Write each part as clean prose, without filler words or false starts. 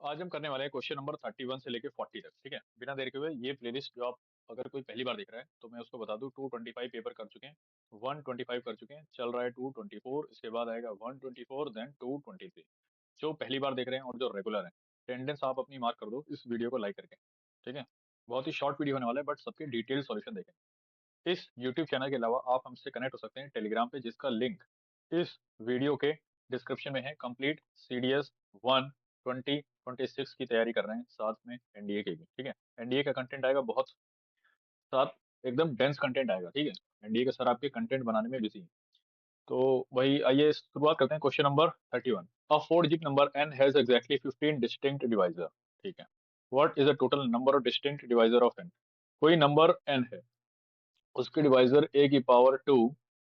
आज हम करने वाले हैं क्वेश्चन नंबर 31 से लेके 40 तक। ठीक है, बिना देर के हुए ये प्लेलिस्ट जो आप अगर कोई पहली बार देख रहा है तो मैं उसको बता दूं, 225 पेपर कर चुके हैं, 125 कर चुके हैं, चल रहा है 224, इसके बाद आएगा 124, देन 223। जो पहली बार देख रहे हैं और जो रेगुलर है, अटेंडेंस आप अपनी मार्क कर दो इस वीडियो को लाइक करके। ठीक है, बहुत ही शॉर्ट वीडियो होने वाला है बट सबके डिटेल सॉल्यूशन देखें। इस यूट्यूब चैनल के अलावा आप हमसे कनेक्ट हो सकते हैं टेलीग्राम पे, जिसका लिंक इस वीडियो के डिस्क्रिप्शन में है। कंप्लीट CDS 1 2026 की तैयारी कर रहे हैं, साथ में NDA की भी। ठीक है, NDA का कंटेंट आएगा बहुत साथ, एकदम डेंस कंटेंट आएगा। ठीक है, NDA का सर आपके कंटेंट बनाने में बिजी है। तो वही आइए शुरुआत करते हैं। Question number 31। A 4 digit number n has exactly 15 distinct divisor. ठीक है, what is the total number of distinct divisor of n? कोई नंबर n है, उसके divisor a⁻²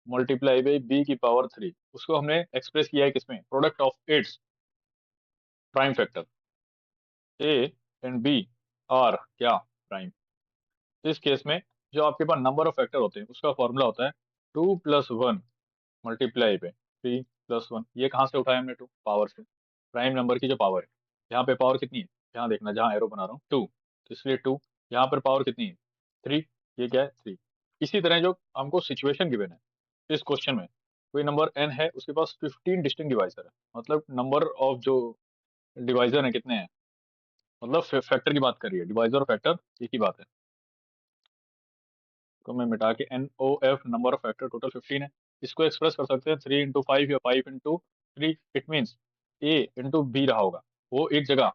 multiply by b⁻3, उसको हमने एक्सप्रेस किया है किसमें? Product of its prime factor a and b are क्या प्राइम। इस केस में जो आपके पास नंबर ऑफ फैक्टर होते हैं उसका फॉर्मूला होता है 2+1 मल्टीप्लाई बाई 3+1। ये कहाँ से उठाया हमने? 2 पावर से, प्राइम नंबर की जो पावर है। यहाँ पे पावर कितनी है? यहाँ देखना, जहाँ एरो बना रहा हूँ 2, तो इसलिए 2। यहाँ पर पावर कितनी है? 3। ये क्या है? 3। इसी तरह जो हमको सिचुएशन गिवन है इस क्वेश्चन में, कोई नंबर n है, उसके पास 15 डिस्टिंक्ट डिवाइजर है। मतलब नंबर ऑफ जो डिवाइजर है कितने हैं, मतलब फैक्टर की बात कर रही है, डिवाइजर और फैक्टर एक ही बात है। तो मैं मिटा के NOF number of factor total 15 है। इसको एक्सप्रेस कर सकते हैं 3 × 5 या 5 × 3। इट मीन्स A × B रहा होगा, वो एक जगह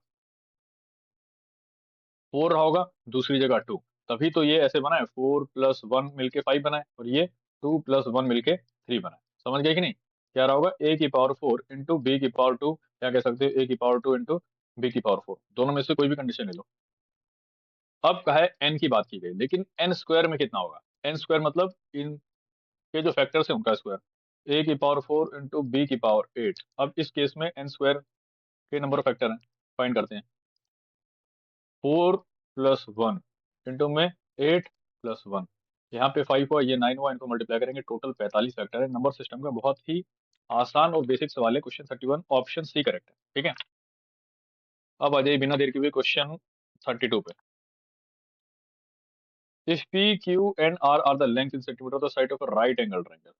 4 रहा होगा, दूसरी जगह 2। तभी तो ये ऐसे बना है, 4+1 मिलके 5 बना है, और ये 2+1 मिलके 3 बना है। समझ गए कि नहीं? क्या रहा होगा? A⁻4 × B⁻2, क्या कह सकते हो? A⁻2 × B⁻4। दोनों में से कोई भी कंडीशन ले लो। अब कहा है n की बात की गई, लेकिन n स्क्वायर में कितना होगा? n स्क्वायर मतलब इनके जो फैक्टर्स है उनका स्क्वायर। A⁻4 × B⁻8। अब इस केस में n स्क्वायर के नंबर ऑफ फैक्टर हैं, फाइंड करते हैं। 4+1 इंटू में 8+1, यहाँ पे 5 हुआ, ये 9 हुआ, इनको मल्टीप्लाई करेंगे, टोटल 45 फैक्टर है। नंबर सिस्टम का बहुत ही आसान और बेसिक सवाल है। क्वेश्चन 31 ऑप्शन सी करेक्ट है। ठीक है, अब आ जाइए बिना देर के हुए क्वेश्चन 32 पे। If P, Q and R are the length in centimeter of the side of a right angle triangle।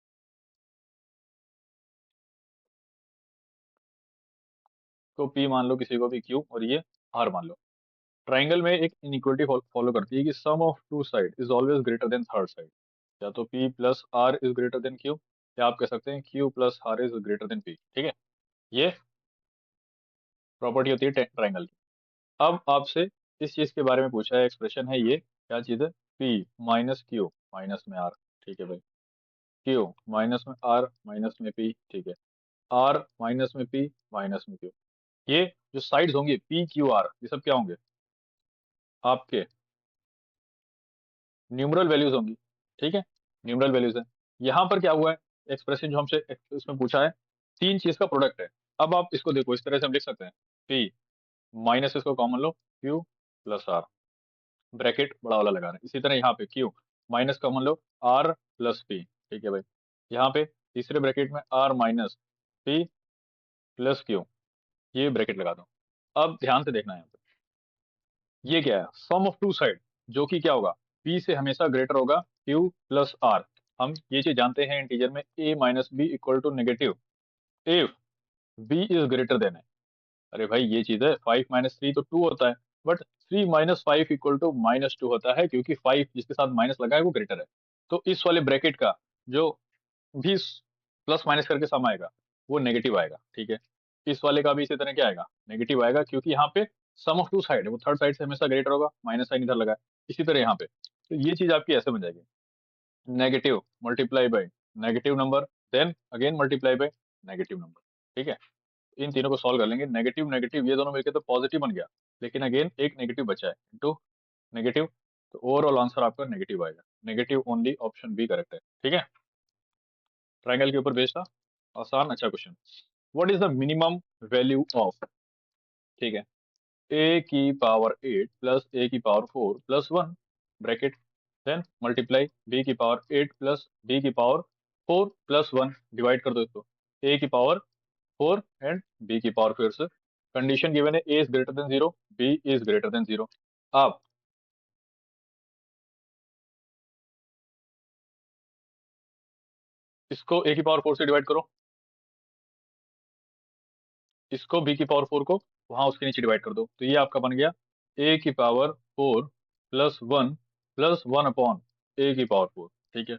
तो P मान लो किसी को भी, Q और ये R मान लो। ट्राइंगल में एक इनइक्वालिटी फॉलो करती है कि sum of two side is always greater than third side. या तो P+R is greater then Q, या आप कह सकते हैं Q+R is greater then P। ठीक है, ये प्रॉपर्टी होती है ट्राइंगल की। अब आपसे इस चीज के बारे में पूछा है, एक्सप्रेशन है ये, क्या चीज है? P-Q माइनस में R। ठीक है भाई, Q माइनस में R माइनस में P। ठीक है, R माइनस में P माइनस में Q। ये जो साइड्स होंगे P-Q-R, ये सब क्या होंगे? आपके न्यूमरल वैल्यूज होंगी। ठीक है, न्यूमरल वैल्यूज है। यहाँ पर क्या हुआ है? एक्सप्रेशन जो हमसे इसमें पूछा है, तीन चीज का प्रोडक्ट है। अब आप इसको देखो, इस तरह से हम लिख सकते हैं, P माइनस इसको कॉमन लो, Q+R, ब्रैकेट बड़ा वाला लगा रहे हैं। इसी तरह यहाँ पे Q माइनस कॉमन लो, R+P। ठीक है भाई, यहाँ पे तीसरे ब्रैकेट में R माइनस P+Q, ये ब्रैकेट लगा दो। अब ध्यान से देखना है, यहाँ पे ये क्या है? सम ऑफ टू साइड, जो कि क्या होगा? P से हमेशा ग्रेटर होगा Q+R। हम ये चीज जानते हैं इंटीजर में, A-B = if B is greater then है। अरे भाई ये चीज है, 5 - 3 तो 2 होता है, बट 3 - 5 = -2 होता है, क्योंकि 5 जिसके साथ माइनस लगा है वो ग्रेटर है। तो इस वाले ब्रैकेट का जो भी प्लस माइनस करके सम आएगा वो नेगेटिव आएगा। ठीक है, इस वाले का भी इसी तरह क्या आएगा? नेगेटिव आएगा, क्योंकि यहाँ पे सम ऑफ टू साइड है, वो थर्ड साइड से हमेशा ग्रेटर होगा, माइनस साइन इधर लगा है। इसी तरह यहाँ पे तो ये चीज आपकी ऐसे बन जाएगी, negative multiply by negative number, then again multiply by negative number. ठीक है, इन तीनों को सॉल्व कर लेंगे। नेगेटिव नेगेटिव ये दोनों मिलकर तो पॉजिटिव बन गया, लेकिन अगेन एक नेगेटिव बचा है, इनटू नेगेटिव, तो ओवरऑल आंसर आपका नेगेटिव आएगा। Negative only, option B correct है। ठीक है, ट्राइंगल के ऊपर बेस्ड था, आसान अच्छा question. What is the minimum value of, ठीक है, A⁸ +A⁴ plus 1 bracket, then multiply B⁸ B⁴ plus 1, divide कर दो इसको, A⁴ एंड B⁴ फिर से कंडीशन गिवन है a is greater than 0, b is greater than 0। आप इसको ए की पावर 4 से डिवाइड करो, इसको बी की पावर 4 को वहां उसके नीचे डिवाइड कर दो, तो ये आपका बन गया ए की पावर 4 प्लस 1 अपॉन ए की पावर 4। ठीक है,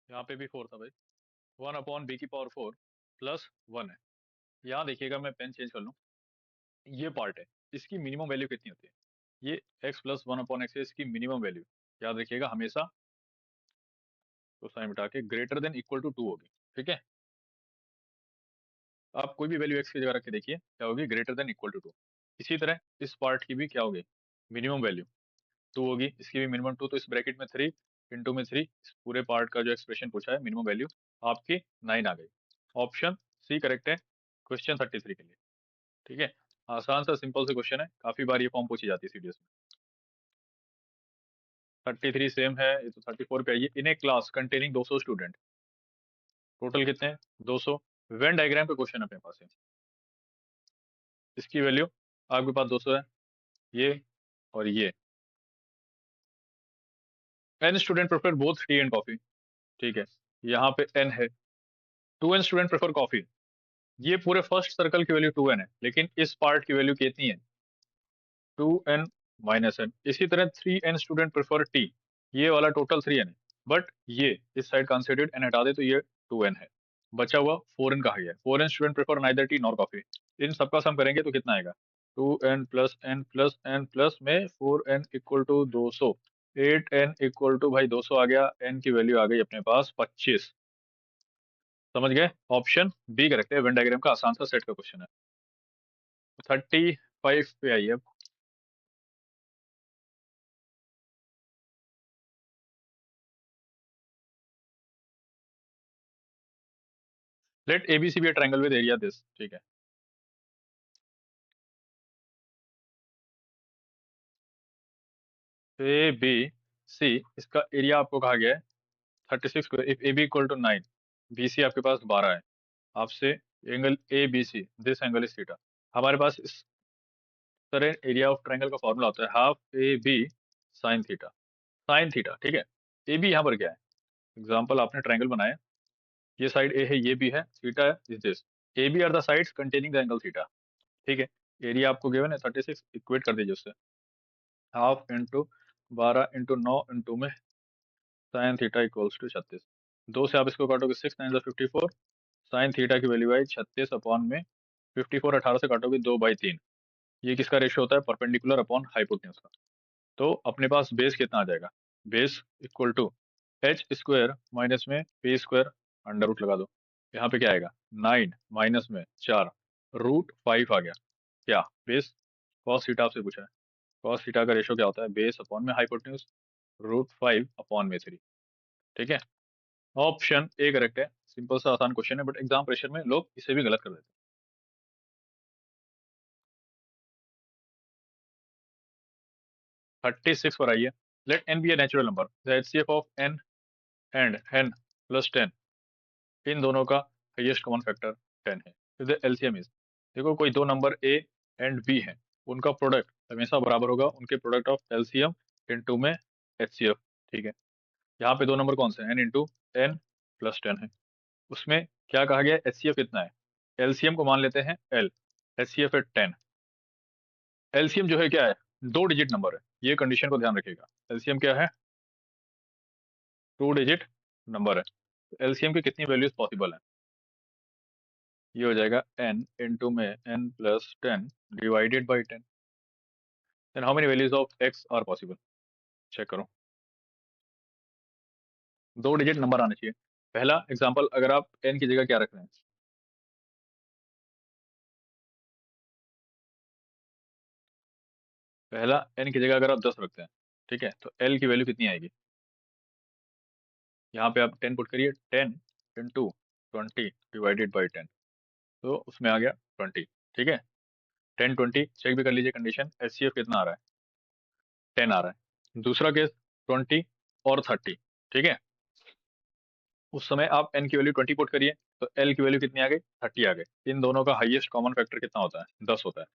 यहाँ पे भी 4 था भाई। 1 अपॉन बी की पावर 4 प्लस 1 है। यहाँ देखिएगा, मैं पेन चेंज कर लूँ, ये पार्ट है, इसकी मिनिमम वैल्यू कितनी होती है? ये x प्लस 1 अपॉन एक्स है, इसकी मिनिमम वैल्यू याद रखिएगा हमेशा, तो साइन मिटा के ग्रेटर देन इक्वल टू 2 होगी। ठीक है, आप कोई भी वैल्यू x की जगह रख के देखिए क्या होगी, ग्रेटर देन इक्वल टू 2। इसी तरह इस पार्ट की भी क्या होगी, मिनिमम वैल्यू 2 होगी, इसकी भी मिनिमम 2, तो इस ब्रैकेट में 3 इंटू में 3, इस पूरे पार्ट का जो एक्सप्रेशन पूछा है मिनिमम वैल्यू आपकी 9 आ गई। ऑप्शन सी करेक्ट है क्वेश्चन 33 के लिए। ठीक है, आसान सा सिंपल से क्वेश्चन है, काफी बार ये फॉर्म पूछी जाती है सीडीएस में। 33 सेम है, ये तो 34 पे आइए। इन ए क्लास कंटेनिंग 200 स्टूडेंट, टोटल कितने हैं 200। वेन डायग्राम पे क्वेश्चन अपने पास है, इसकी वैल्यू आपके पास 200 है, ये और ये। An student prefer both tea and coffee, ठीक है, यहाँ पे एन है। 2n स्टूडेंट प्रेफर कॉफी, ये पूरे फर्स्ट सर्कल की वैल्यू 2n है, लेकिन इस पार्ट की वैल्यू कितनी है, 2n-n। इसी तरह 3n स्टूडेंट प्रेफर टी, ये वाला टोटल 3n है, बट ये इस साइड कंसिडर्ड n हटा दे तो ये 2n है। बचा हुआ 4n कहा गया है, 4n student prefer neither tea nor coffee. इन सबका सम करेंगे तो कितना आएगा, 2n plus n plus n plus में 4n equal to 200, 8n equal to भाई 200 आ गया, n की वैल्यू आ गई अपने पास 25। समझ गए, ऑप्शन बी करेक्ट है, वेन डायग्राम का आसान सा सेट का क्वेश्चन है। 35 पे आइए अब। Let ABC be triangle with area this, ठीक है। ए बी सी, इसका एरिया आपको कहा गया है 36 square, if A B equal to 9, B C आपके पास 12 है। आपसे angle A B C, this angle is theta. हमारे पास इस तरह एरिया ऑफ ट्रायंगल का फॉर्मूला होता है half A B sine theta. Sine theta, ठीक है। ए बी यहाँ पर क्या है, एग्जाम्पल आपने ट्रायंगल बनाया, ये साइड ए है, ये बी है, थीटा है, is this. A B are the sides containing the angle theta. ठीक है, एरिया आपको गिवन है 36, इक्वेट कर दीजिए उससे, हाफ इंटू 12 इंटू 9 इंटू में साइन थीटा इक्वल्स टू 36। दो से आप इसको काटोगे, 6 9 54, साइन थीटा की वैल्यू आई 36 अपॉन में 54, 18 से काटोगे 2/3। ये किसका रेशियो होता है, परपेंडिकुलर अपॉन हाइपोटेन्यूज का। तो अपने पास बेस कितना आ जाएगा, base equal to H square minus में पी स्क्वायर, अंडर रूट लगा दो, यहाँ पे क्या आएगा 9 माइनस में 4 रूट 5 आ गया। क्या बेस, कॉस थीटा आपसे पूछा है, कॉस थीटा का रेशियो क्या होता है, बेस अपॉन में हाइपोटेन्यूज, √5/3। ठीक है, ऑप्शन ए करेक्ट है। सिंपल सा आसान क्वेश्चन है, बट एग्जाम प्रेशर में लोग इसे भी गलत कर देते हैं। 36 पर आइए। Let n be a natural number, the HCF of n and n plus 10, इन दोनों का हाईएस्ट कॉमन फैक्टर 10 है, द एलसीएम इज। देखो कोई दो नंबर a एंड b है, उनका प्रोडक्ट हमेशा बराबर होगा उनके प्रोडक्ट ऑफ एलसीएम इनटू में एचसीएफ। ठीक है, यहाँ पे दो नंबर कौन से हैं, n इंटू n प्लस 10 है। उसमें क्या कहा गया, एचसीएफ कितना है, एलसीएम को मान लेते हैं l, एचसीएफ है 10। एलसीएम जो है क्या है, 2 डिजिट नंबर है, ये कंडीशन को ध्यान रखिएगा। एलसीएम क्या है, 2 डिजिट नंबर है, तो एलसीएम की कितनी वैल्यूज पॉसिबल है, ये हो जाएगा n इंटू में n plus 10 divided by 10। Then how many values of x are possible, check करो। 2 डिजिट नंबर आना चाहिए। पहला एग्जांपल, अगर आप n की जगह क्या रख रहे हैं, पहला n की जगह अगर आप 10 रखते हैं, ठीक है, तो l की वैल्यू कितनी आएगी, यहाँ पे आप 10 पुट करिए, 10 इंटू 20 डिवाइडेड बाई 10, तो उसमें आ गया 20। ठीक है, 10 20 चेक भी कर लीजिए कंडीशन, एचसीएफ कितना आ रहा है, 10 आ रहा है। दूसरा केस 20 और 30। ठीक है, उस समय आप एन की वैल्यू 20 पुट करिए, तो एल की वैल्यू कितनी आ गई, 30 आ गई। इन दोनों का हाईएस्ट कॉमन फैक्टर कितना होता है, 10 होता है।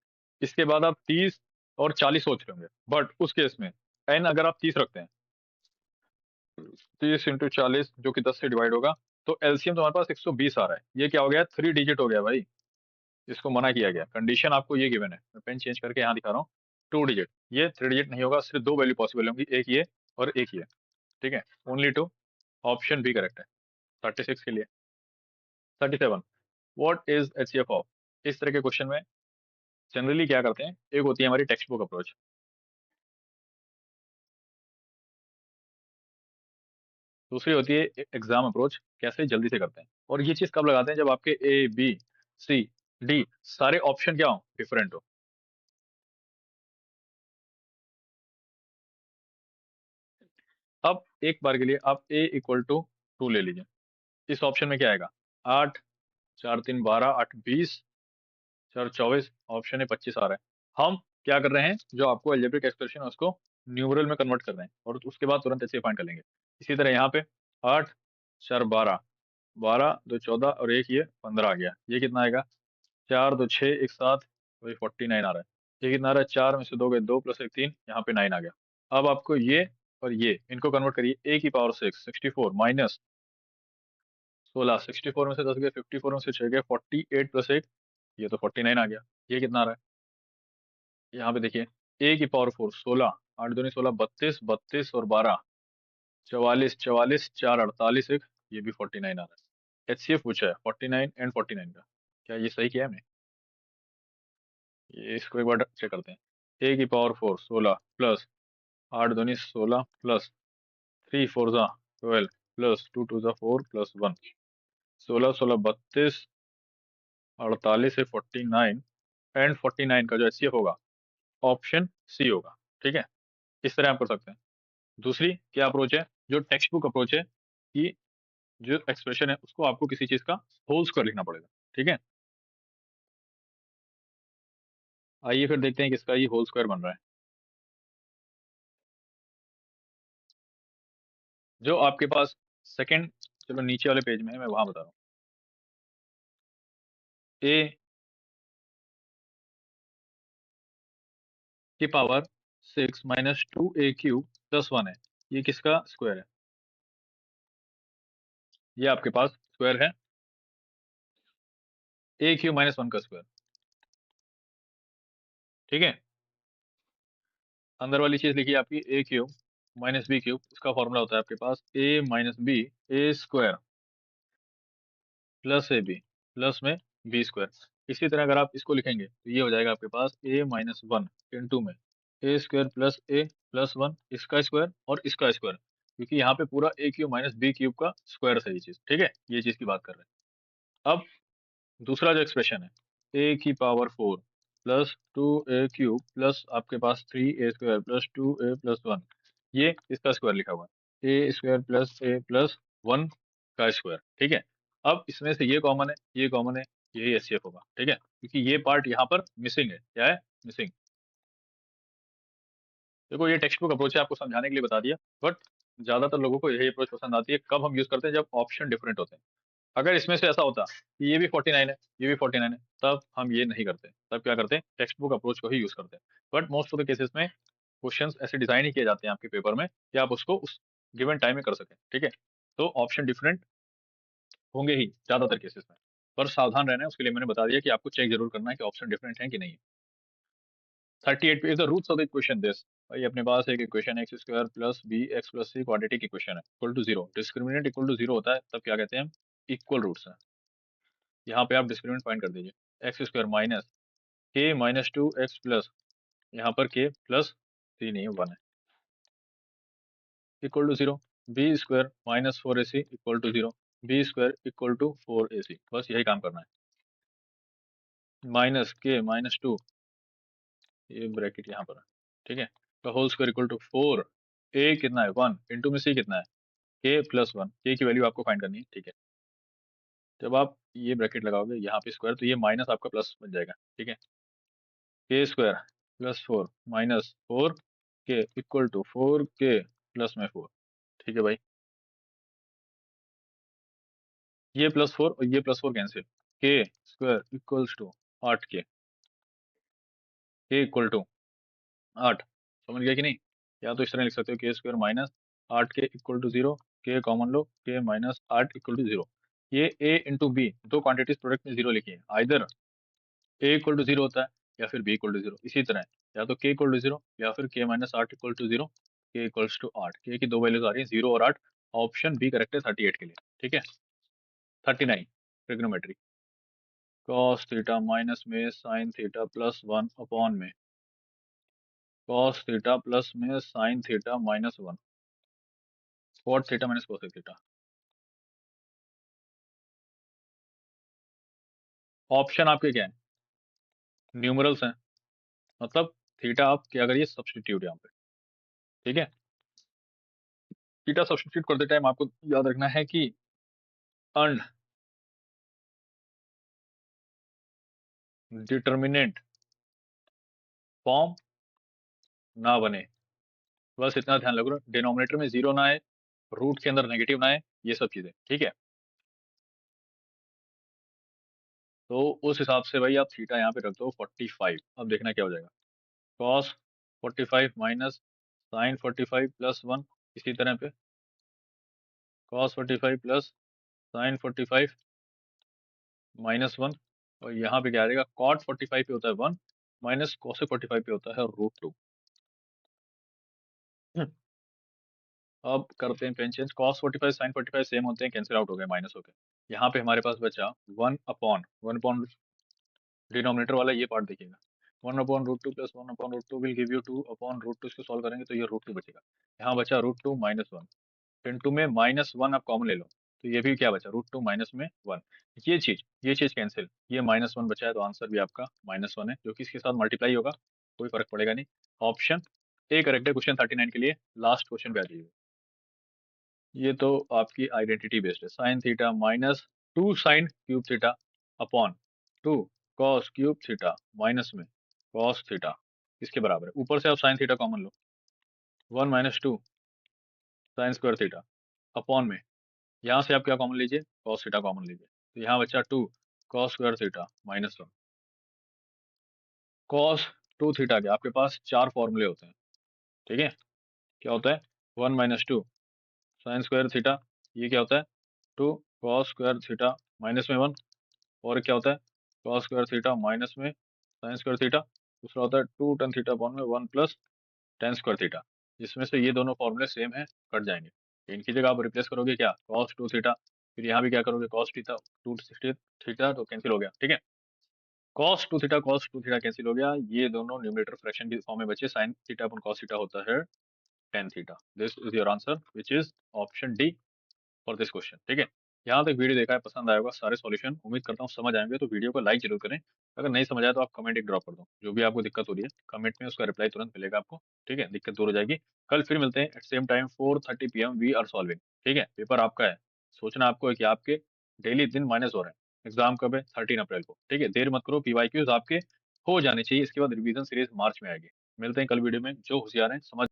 इसके बाद आप 30 और 40 सोच रहे होंगे, बट उस केस में एन अगर आप 30 रखते हैं, 30 इंटू 40 जो कि 10 से डिवाइड होगा, तो एलसीएम तुम्हारे पास 120 आ रहा है। ये क्या हो गया, 3 डिजिट हो गया भाई। इसको मना किया गया, कंडीशन आपको ये गिवन है, मैं पेन चेंज करके यहाँ दिखा रहा हूँ। 2 डिजिट, ये 3 डिजिट नहीं होगा, सिर्फ दो वैल्यू पॉसिबल होंगी, एक ये और एक ये। ठीक है, only two, option B correct है 36 के लिए। 37, व्हाट इज एचसीएफ ऑफ। इस तरह के क्वेश्चन में जनरली क्या करते हैं, एक होती है हमारी टेक्स्ट बुक अप्रोच, दूसरी होती है एग्जाम अप्रोच, कैसे जल्दी से करते हैं। और ये चीज कब लगाते हैं, जब आपके ए बी सी डी सारे ऑप्शन क्या हो, डिफरेंट हो। अब एक बार के लिए आप ए इक्वल टू 2 ले लीजिए। इस ऑप्शन में क्या आएगा, 8, 4 3 12, 8 20, 4 24, ऑप्शन है 25 आ रहा है। हम क्या कर रहे हैं, जो आपको अलजेब्रिक एक्सप्रेशन है उसको न्यूमरल में कन्वर्ट कर रहे हैं, और उसके बाद तुरंत ऐसे फाइंड कर लेंगे। इसी तरह यहाँ पे 8 4 12, 12 2 14 और एक ये 15 आ गया। ये कितना आएगा, 4 2 6 एक साथ, वही 49 आ रहा है। ये कितना आ रहा है, 4 में से 2 गए 2 प्लस एक 3, यहाँ पे 9 आ गया। अब आपको ये और ये इनको कन्वर्ट करिए, ए की पावर 6 64 माइनस 16, 64 में से 10 गए 54 में से 6 गए 48 प्लस एक, ये तो 49 आ गया। ये कितना आ रहा है, यहाँ पे देखिए, ए की पावर 4 16, 8 दूनी 16, 32 32 और 12 44 44, 4 48 एक, ये भी 49 आ रहा है। एचसीएफ पूछा है 49 एंड 49 का, क्या ये सही किया है हमने। ये इसको एक बार चेक करते हैं। ए की पावर 4 16 प्लस 8 दूनी 16 प्लस 3 4 जा 12 प्लस 2 2 जा 4 प्लस 1, 16 16 32, 48 से 49 एंड 49 का जो एचसीएफ होगा, ऑप्शन सी होगा। ठीक है, इस तरह आप कर सकते हैं। दूसरी क्या अप्रोच है, जो टेक्स्ट बुक अप्रोच है, कि जो एक्सप्रेशन है उसको आपको किसी चीज का होल स्क्वायर लिखना पड़ेगा। ठीक है, आइए फिर देखते हैं किसका ये होल स्क्वायर बन रहा है। जो आपके पास सेकंड, चलो नीचे वाले पेज में है, मैं वहां बता रहा हूँ। ए की पावर 6 माइनस 2a³ प्लस 1 है, ये किसका स्क्वायर है, ये आपके पास स्क्वायर है a³ माइनस 1 का स्क्वायर। ठीक है, अंदर वाली चीज लिखिए आपकी a³ माइनस b³, इसका फॉर्मूला होता है आपके पास a minus B A square plus A B plus में बी स्क्वायर। इसी तरह अगर आप इसको लिखेंगे तो ये हो जाएगा आपके पास a माइनस 1 इंटू में ए स्क्वायर प्लस ए प्लस 1, इसका स्क्वायर और इसका स्क्वायर, क्योंकि यहाँ पे पूरा a³ माइनस b³ का स्क्वायर है ये चीज। ठीक है, ये चीज की बात कर रहे हैं। अब दूसरा जो एक्सप्रेशन है, ए की पावर 4 प्लस 2a³ प्लस आपके पास 3a² प्लस 2a प्लस 1, ये इसका स्क्वायर लिखा हुआ है, ए स्क्वायर प्लस ए प्लस 1 का स्क्वायर। ठीक है, अब इसमें से ये कॉमन है, ये कॉमन है, यही एचसीएफ होगा। ठीक है, क्योंकि ये पार्ट यहाँ पर मिसिंग है, क्या है, मिसिंग। देखो ये टेक्स्ट बुक अप्रोच है, आपको समझाने के लिए बता दिया, बट ज्यादातर लोगों को यही अप्रोच पसंद आती है। कब हम यूज करते हैं, जब ऑप्शन डिफरेंट होते हैं। अगर इसमें से ऐसा होता कि ये भी 49 है, ये भी 49 है, तब हम ये नहीं करते, तब क्या करते हैं, टेक्स्ट बुक अप्रोच को ही यूज करते हैं। But most of the cases में क्वेश्चंस ऐसे डिजाइन ही किए जाते हैं आपके पेपर में कि आप उसको उस गिवन टाइम में कर सकें। ठीक है, तो ऑप्शन डिफरेंट होंगे ही ज्यादातर केसेस में, पर सावधान रहना है, उसके लिए मैंने बता दिया कि आपको चेक जरूर करना है कि ऑप्शन डिफरेंट है कि नहीं। 38 पे is the roots of the equation this. भाई अपने पास एक equation x square plus b x plus c quadratic equation है, equal to zero, discriminant equal to zero होता है, तब क्या कहते हैं हम, इक्वल रूट्स है। यहाँ पे आप डिस्क्रिमिनेंट फाइंड कर दीजिए, X square minus K minus 2x plus, यहाँ पर के प्लस 3 नहीं 1 है, equal to zero. B square minus 4ac equal to zero, B square equal to 4ac, बस यही काम करना है। माइनस के माइनस 2, ये ब्रैकेट यहाँ पर है। ठीक है, तो होल स्क्वायर इक्वल टू 4, ए कितना है 1 इंटू में सी कितना है के प्लस वन, के की वैल्यू आपको फाइंड करनी है, ठीक है। जब आप ये ब्रैकेट लगाओगे यहाँ पे स्क्वायर, तो ये माइनस आपका प्लस बन जाएगा, ठीक है। के square plus four minus four के इक्वल टू फोर के प्लस में फोर, ठीक है भाई। ये प्लस फोर और ये प्लस फोर कैंसिल, के स्क्वायर इक्वल्स टू आठ के इक्वल टू आठ, समझ गया कि नहीं। या तो इस तरह लिख सकते हो, के स्क्वायर माइनस आठ K equal to zero, K common लो, के माइनस आठ इक्वल टू जीरो। ये ए इंटू बी, दो क्वांटिटीज प्रोडक्ट में जीरो लिखी है, either A equal to zero होता है या फिर बी इक्वल टू जीरो। इसी तरह या तो के इक्वल टू जीरो या फिर के माइनस आठ इक्वल टू जीरो, के इक्वल्स टू आठ। के की दो वैल्यूज आ रही है, जीरो और आठ। ऑप्शन बी करेक्ट है 38 के लिए, ठीक है। 39 ट्रिग्नोमेट्री, कॉस थीटा माइनस में sine theta plus one upon में कॉस थीटा प्लस में sine theta minus one, cot theta minus cosec theta. Option आपके क्या है, न्यूमरल्स हैं, मतलब थीटा आप क्या करिए, सब्सटीट्यूट यहाँ पे, ठीक है। थीटा सब्सटीट्यूट करते टाइम आपको याद रखना है कि अनडिटर्मिनेट फॉर्म ना बने, बस इतना ध्यान रखो, डिनोमिनेटर में जीरो ना आए, रूट के अंदर नेगेटिव ना आए, ये सब चीजें, ठीक है। तो उस हिसाब से भाई आप थीटा यहाँ पे रख दो 45। अब देखना क्या हो जाएगा, cos 45 minus sine 45 plus one, इसी तरह पे cos 45 plus sine 45 minus one, और यहाँ पे क्या आ जाएगा, कॉट 45 पे होता है वन, माइनस कोसेक 45 पे होता है रूट टू। अब करते हैं pen change, cos 45 sine 45 same होते हैं, कैंसिल आउट हो गए माइनस हो गए। यहाँ पे हमारे पास बचा वन अपॉन डिनोमिनेटर वाला ये पार्ट देखिएगा, one upon root two plus one upon root two will give you two upon root two, इसको सॉल्व करेंगे तो ये रूट टू बचेगा। यहाँ बचा root two minus one, into में माइनस वन आप कॉमन ले लो, तो ये भी क्या बचा, रूट टू माइनस में वन। ये चीज कैंसिल, ये माइनस वन बचा है, तो आंसर भी आपका माइनस वन है, जो कि इसके साथ मल्टीप्लाई होगा, कोई फर्क पड़ेगा नहीं। ऑप्शन ए करेक्ट है क्वेश्चन 39 के लिए। लास्ट क्वेश्चन पे आ जाइए, ये तो आपकी आइडेंटिटी बेस्ड है, sine theta minus two sine cube theta upon two cos cube theta minus में कॉस थीटा, इसके बराबर है। ऊपर से आप साइन थीटा कॉमन लो, one minus two sine square theta upon में, यहाँ से आप क्या कॉमन लीजिए, कॉस थीटा कॉमन लीजिए, तो यहाँ बच्चा two cos square theta minus one. Cos two theta के आपके पास चार फॉर्मूले होते हैं, ठीक है। क्या होता है, one minus two sine square theta, ये क्या होता है, two cos square theta minus में वन, और क्या होता है, कॉस स्क्वायर थीटा माइनस में साइन स्क्वायर थीटा। दूसरा होता है टू टेन थीटा अपॉन में one plus tan square theta, जिसमें से ये दोनों फॉर्मूले सेम है, कट जाएंगे। इनकी जगह आप रिप्लेस करोगे क्या, कॉस टू थीटा, फिर यहाँ भी क्या करोगे, कॉस थीटा, टू थीटा, तो कैंसिल हो गया, ठीक है। कॉस टू थीटा कैंसिल हो गया, ये दोनों न्यूमरेटर फ्रैक्शन के फॉर्म में बचे, sine theta upon cos theta होता है tan theta. This is your answer which is option D for this question, ठीक है। यहाँ तक वीडियो देखा है, पसंद आया होगा सारे सॉल्यूशन, उम्मीद करता हूँ समझ आएंगे, तो वीडियो को लाइक जरूर करें। अगर नहीं समझ आया तो आप कमेंट एक ड्रॉप कर दो, जो भी आपको दिक्कत हो रही है कमेंट में उसका रिप्लाई तुरंत मिलेगा आपको, ठीक है, दिक्कत दूर हो जाएगी। कल फिर मिलते हैं at same time 4:30 PM, we are solving, ठीक है। पेपर आपका है, सोचना आपको है कि आपके डेली दिन माइनस हो रहे हैं। एग्जाम कब है, 13 अप्रैल को, ठीक है। देर मत करो, PYQs आपके हो जाने चाहिए, इसके बाद रिवीजन सीरीज मार्च में आएगी। मिलते हैं कल वीडियो में, जो होशियार है समझ